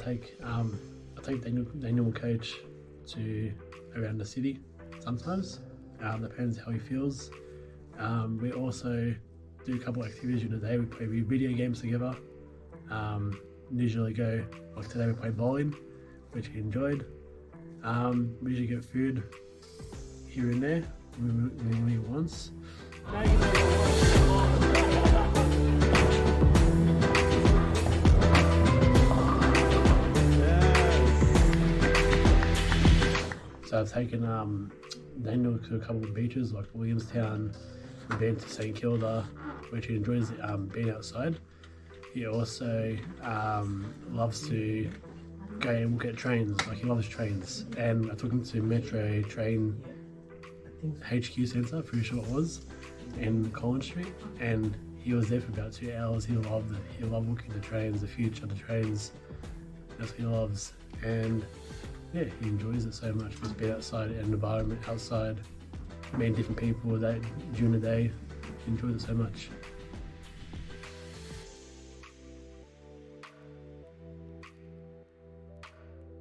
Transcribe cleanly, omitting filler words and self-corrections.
I take Daniel coach to around the city sometimes. Depends how he feels. We also do a couple of activities during the day. We play video games together. Usually go, like today we played bowling, which he enjoyed. We usually get food here and there when he wants. So I've taken Daniel to a couple of beaches like Williamstown. We've been to St Kilda, which he enjoys being outside. He also loves to go and look at trains, like he loves trains. And I took him to Metro Train HQ Centre, pretty sure it was, in Collins Street. And he was there for about 2 hours. He loved it. He loved looking at the trains, the future of the trains. That's what he loves. And yeah, he enjoys it so much. Just being outside, an environment outside, meeting different people that during the day. He enjoys it so much.